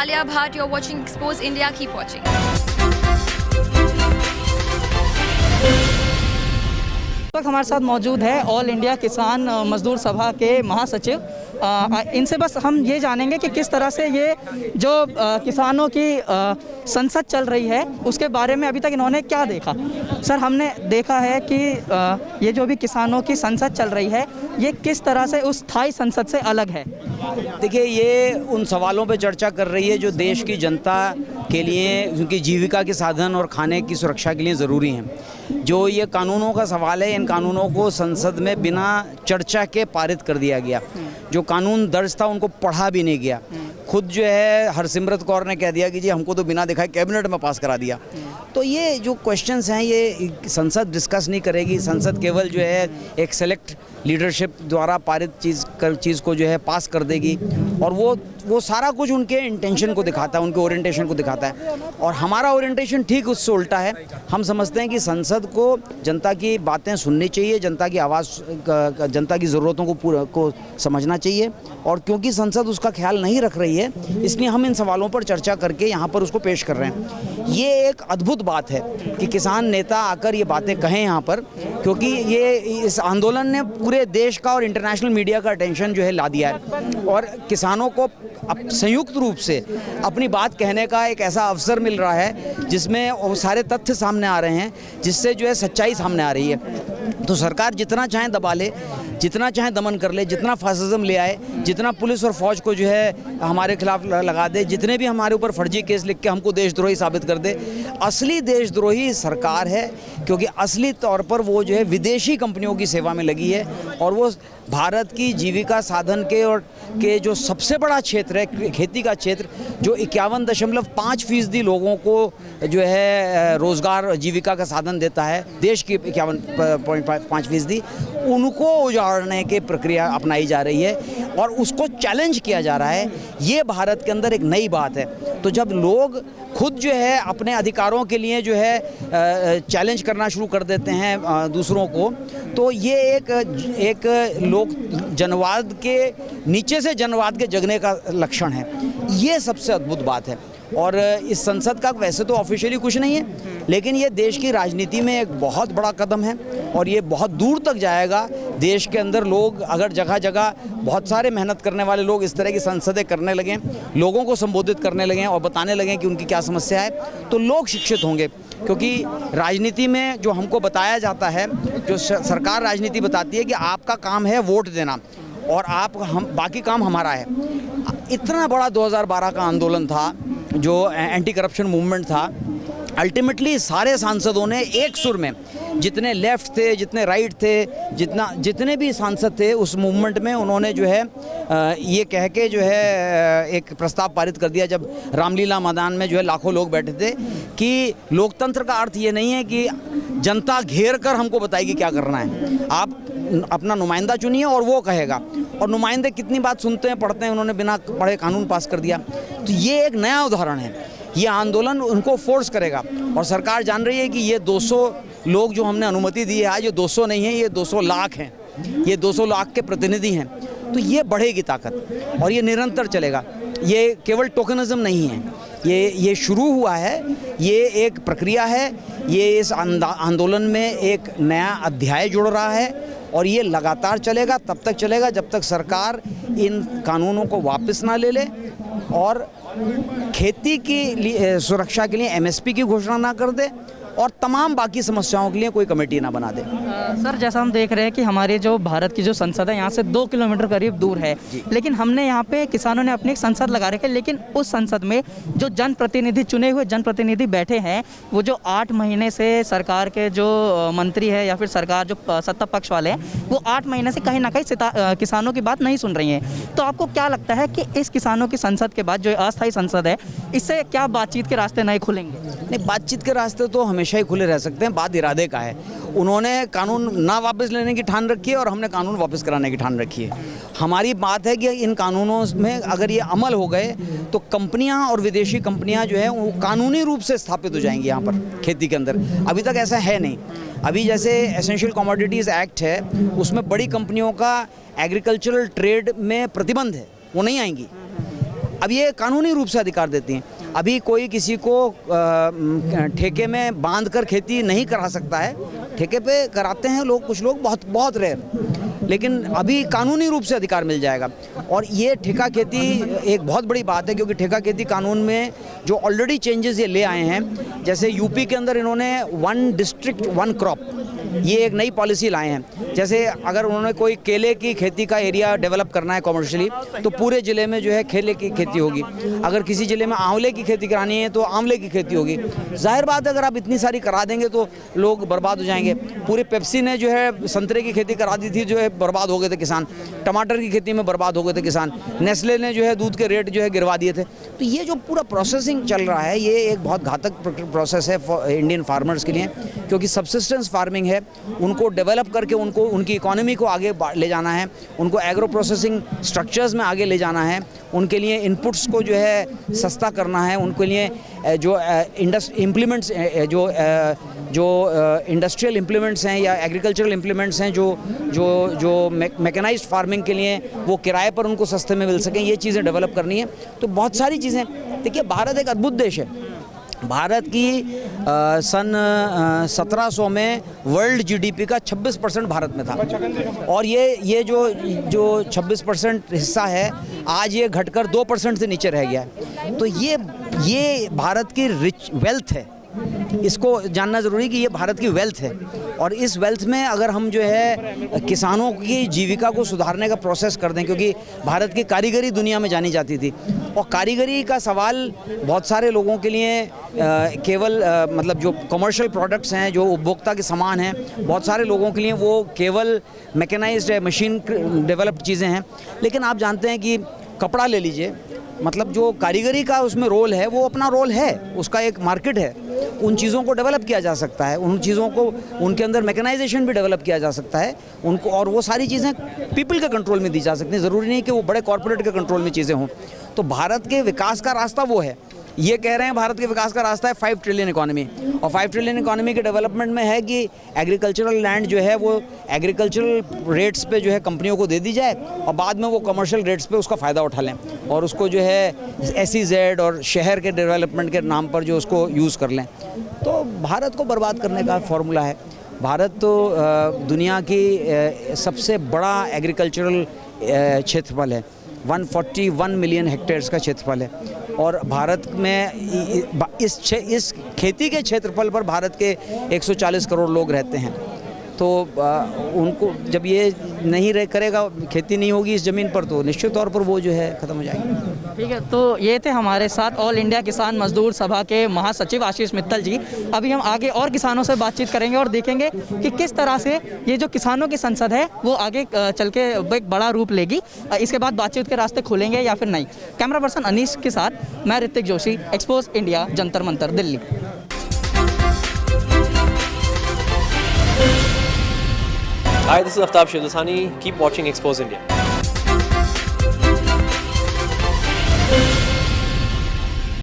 Alia Bhatt. You're watching Expose India. Keep watching. वक्त हमारे साथ मौजूद है ऑल इंडिया किसान मजदूर सभा के महासचिव। इनसे बस हम ये जानेंगे कि किस तरह से ये जो किसानों की संसद चल रही है उसके बारे में अभी तक इन्होंने क्या देखा। सर, हमने देखा है कि ये जो भी किसानों की संसद चल रही है ये किस तरह से उस स्थायी संसद से अलग है। देखिए, ये उन सवालों पे चर्चा कर रही है जो देश की जनता के लिए उनकी जीविका के साधन और खाने की सुरक्षा के लिए ज़रूरी हैं। जो ये कानूनों का सवाल है, इन कानूनों को संसद में बिना चर्चा के पारित कर दिया गया। जो कानून दर्ज था उनको पढ़ा भी नहीं गया। खुद जो है हरसिमरत कौर ने कह दिया कि जी हमको तो बिना दिखाए कैबिनेट में पास करा दिया। तो ये जो क्वेश्चंस हैं ये संसद डिस्कस नहीं करेगी। संसद केवल जो है एक सेलेक्ट लीडरशिप द्वारा पारित चीज़ को जो है पास कर देगी और वो सारा कुछ उनके इंटेंशन को दिखाता है, उनके ओरिएंटेशन को दिखाता है। और हमारा ओरिएंटेशन ठीक उससे उल्टा है। हम समझते हैं कि संसद को जनता की बातें सुननी चाहिए, जनता की आवाज़, जनता की ज़रूरतों को समझना चाहिए। और क्योंकि संसद उसका ख्याल नहीं रख रही है, इसलिए हम इन सवालों पर चर्चा करके यहाँ पर उसको पेश कर रहे हैं। ये एक अद्भुत बात है कि किसान नेता आकर ये बातें कहें यहाँ पर, क्योंकि ये इस आंदोलन ने पूरे देश का और इंटरनेशनल मीडिया का अटेंशन जो है ला दिया है और किसानों को संयुक्त रूप से अपनी बात कहने का एक ऐसा अवसर मिल रहा है जिसमें वो सारे तथ्य सामने आ रहे हैं, जिससे जो है सच्चाई सामने आ रही है। तो सरकार जितना चाहे दबा ले, जितना चाहे दमन कर ले, जितना फासिज्म ले आए, जितना पुलिस और फौज को जो है हमारे खिलाफ लगा दे, जितने भी हमारे ऊपर फर्जी केस लिख के हमको देशद्रोही साबित कर दे, असली देशद्रोही सरकार है। क्योंकि असली तौर पर वो जो है विदेशी कंपनियों की सेवा में लगी है और वो भारत की जीविका साधन के जो सबसे बड़ा क्षेत्र है, खेती का क्षेत्र, जो 51.5% लोगों को जो है रोज़गार जीविका का साधन देता है, देश की 51.5%, उनको उजाड़ने की प्रक्रिया अपनाई जा रही है और उसको चैलेंज किया जा रहा है। ये भारत के अंदर एक नई बात है। तो जब लोग खुद जो है अपने अधिकारों के लिए जो है चैलेंज करना शुरू कर देते हैं दूसरों को, तो ये एक लोक जनवाद के नीचे से जनवाद के जगने का लक्षण है। ये सबसे अद्भुत बात है। और इस संसद का वैसे तो ऑफिशियली कुछ नहीं है, लेकिन ये देश की राजनीति में एक बहुत बड़ा कदम है और ये बहुत दूर तक जाएगा। देश के अंदर लोग अगर जगह जगह बहुत सारे मेहनत करने वाले लोग इस तरह की संसदें करने लगें, लोगों को संबोधित करने लगें और बताने लगें कि उनकी क्या समस्या है, तो लोग शिक्षित होंगे। क्योंकि राजनीति में जो हमको बताया जाता है, जो सरकार राजनीति बताती है कि आपका काम है वोट देना और हम बाकी काम हमारा है। इतना बड़ा 2012 का आंदोलन था जो एंटी करप्शन मूवमेंट था, अल्टीमेटली सारे सांसदों ने एक सुर में, जितने लेफ़्ट थे, जितने राइट थे, जितने भी सांसद थे उस मूवमेंट में, उन्होंने जो है ये कह के जो है एक प्रस्ताव पारित कर दिया जब रामलीला मैदान में जो है लाखों लोग बैठे थे, कि लोकतंत्र का अर्थ ये नहीं है कि जनता घेर कर हमको बताएगी क्या करना है। आप अपना नुमाइंदा चुनिए और वो कहेगा। और नुमाइंदे कितनी बात सुनते हैं, पढ़ते हैं, उन्होंने बिना पढ़े कानून पास कर दिया। तो ये एक नया उदाहरण है। ये आंदोलन उनको फोर्स करेगा और सरकार जान रही है कि ये 200 लोग जो हमने अनुमति दी है आज, ये 200 नहीं है, ये 200 लाख हैं। ये 200 लाख के प्रतिनिधि हैं। तो ये बढ़ेगी ताकत और ये निरंतर चलेगा। ये केवल टोकनिज्म नहीं है, ये शुरू हुआ है, ये एक प्रक्रिया है। ये इस आंदोलन में एक नया अध्याय जुड़ रहा है और ये लगातार चलेगा, तब तक चलेगा जब तक सरकार इन कानूनों को वापस ना ले ले और खेती की सुरक्षा के लिए एमएसपी की घोषणा ना कर दे और तमाम बाकी समस्याओं के लिए कोई कमेटी ना बना दे। सर, जैसा हम देख रहे हैं कि हमारे जो भारत की जो संसद है यहाँ से 2 किलोमीटर करीब दूर है, लेकिन हमने यहाँ पे किसानों ने अपनी एक संसद लगा रखी है। लेकिन उस संसद में जो जनप्रतिनिधि, चुने हुए जनप्रतिनिधि बैठे हैं, वो जो 8 महीने से सरकार के जो मंत्री है या फिर सरकार जो सत्ता पक्ष वाले हैं, वो 8 महीने से कहीं ना कहीं किसानों की बात नहीं सुन रही हैं। तो आपको क्या लगता है कि इस किसानों की संसद के बाद जो अस्थायी संसद है, इससे क्या बातचीत के रास्ते नहीं खुलेंगे? नहीं, बातचीत के रास्ते तो हमेशा ही खुले रह सकते हैं। बात इरादे का है। उन्होंने कानून ना वापस लेने की ठान रखी है और हमने कानून वापस कराने की ठान रखी है। हमारी बात है कि इन कानूनों में अगर ये अमल हो गए तो कंपनियां और विदेशी कंपनियां जो है वो कानूनी रूप से स्थापित हो जाएंगी यहाँ पर खेती के अंदर। अभी तक ऐसा है नहीं। अभी जैसे एसेंशियल कमोडिटीज़ एक्ट है, उसमें बड़ी कंपनियों का एग्रीकल्चरल ट्रेड में प्रतिबंध है, वो नहीं आएंगी। अब ये कानूनी रूप से अधिकार देती हैं। अभी कोई किसी को ठेके में बांध कर खेती नहीं करा सकता है, ठेके पे कराते हैं लोग, कुछ लोग, बहुत बहुत रेयर, लेकिन अभी कानूनी रूप से अधिकार मिल जाएगा। और ये ठेका खेती एक बहुत बड़ी बात है, क्योंकि ठेका खेती कानून में जो ऑलरेडी चेंजेस ये ले आए हैं, जैसे यूपी के अंदर इन्होंने 1 डिस्ट्रिक्ट 1 क्रॉप, ये एक नई पॉलिसी लाए हैं। जैसे अगर उन्होंने कोई केले की खेती का एरिया डेवलप करना है कॉमर्शियली, तो पूरे ज़िले में जो है केले की खेती होगी। अगर किसी ज़िले में आंवले की खेती करानी है तो आंवले की खेती होगी। जाहिर बात है, अगर आप इतनी सारी करा देंगे तो लोग बर्बाद हो जाएंगे। पूरे पेप्सी ने जो है संतरे की खेती करा दी थी, जो है बर्बाद हो गए थे किसान। टमाटर की खेती में बर्बाद हो गए थे किसान। नेस्ले ने जो है दूध के रेट जो है गिरवा दिए थे। तो ये जो पूरा प्रोसेसिंग चल रहा है, ये एक बहुत घातक प्रोसेस है इंडियन फार्मर्स के लिए, क्योंकि सब्सिस्टेंस फार्मिंग है, उनको डेवलप करके उनको उनकी इकोनॉमी को आगे ले जाना है, उनको एग्रो प्रोसेसिंग स्ट्रक्चर्स में आगे ले जाना है, उनके लिए इनपुट्स को जो है सस्ता करना है, उनके लिए जो इम्प्लीमेंट्स जो इंडस्ट्रियल इम्प्लीमेंट्स हैं या एग्रीकल्चरल इम्प्लीमेंट्स हैं जो मैकेनाइज्ड फार्मिंग के लिए वो किराए पर उनको सस्ते में मिल सकें, ये चीज़ें डेवलप करनी है। तो बहुत सारी चीज़ें, देखिए भारत एक अद्भुत देश है। भारत की सन 1700 में वर्ल्ड जीडीपी का 26% भारत में था, और ये जो 26% हिस्सा है, आज ये घटकर 2% से नीचे रह गया है। तो ये भारत की रिच वेल्थ है, इसको जानना ज़रूरी है कि ये भारत की वेल्थ है। और इस वेल्थ में अगर हम जो है किसानों की जीविका को सुधारने का प्रोसेस कर दें, क्योंकि भारत की कारीगरी दुनिया में जानी जाती थी, और कारीगरी का सवाल बहुत सारे लोगों के लिए केवल मतलब जो कमर्शियल प्रोडक्ट्स हैं, जो उपभोक्ता के सामान हैं, बहुत सारे लोगों के लिए वो केवल मैकेनाइज्ड है, मशीन डेवलप्ड चीज़ें हैं। लेकिन आप जानते हैं कि कपड़ा ले लीजिए, मतलब जो कारीगरी का उसमें रोल है, वो अपना रोल है, उसका एक मार्केट है, उन चीज़ों को डेवलप किया जा सकता है, उन चीज़ों को, उनके अंदर मैकेनाइजेशन भी डेवलप किया जा सकता है उनको, और वो सारी चीज़ें पीपल के कंट्रोल में दी जा सकती हैं। ज़रूरी नहीं कि वो बड़े कॉर्पोरेट के कंट्रोल में चीज़ें हों। तो भारत के विकास का रास्ता वो है। ये कह रहे हैं भारत के विकास का रास्ता है 5 ट्रिलियन इकोनॉमी, और 5 ट्रिलियन इकोनॉमी के डेवलपमेंट में है कि एग्रीकल्चरल लैंड जो है वो एग्रीकल्चरल रेट्स पे जो है कंपनियों को दे दी जाए, और बाद में वो कमर्शियल रेट्स पे उसका फ़ायदा उठा लें, और उसको जो है SEZ और शहर के डेवलपमेंट के नाम पर जो उसको यूज़ कर लें। तो भारत को बर्बाद करने का फॉर्मूला है। भारत तो दुनिया की सबसे बड़ा एग्रीकल्चरल क्षेत्रफल है, 141 मिलियन हेक्टेयर्स का क्षेत्रफल है, और भारत में इस खेती के क्षेत्रफल पर भारत के 140 करोड़ लोग रहते हैं। तो उनको जब ये नहीं करेगा, खेती नहीं होगी इस ज़मीन पर, तो निश्चित तौर पर वो जो है ख़त्म हो जाएगी। ठीक है, तो ये थे हमारे साथ ऑल इंडिया किसान मजदूर सभा के महासचिव आशीष मित्तल जी। अभी हम आगे और किसानों से बातचीत करेंगे और देखेंगे कि किस तरह से ये जो किसानों की संसद है वो आगे चल के एक बड़ा रूप लेगी। इसके बाद बातचीत के रास्ते खुलेंगे या फिर नहीं। कैमरा पर्सन अनीश के साथ मैं Hrithik Joshi, expose India, Jantar Mantar, Delhi. Hi, this is Aftab Shidusani. Keep watching Expose India.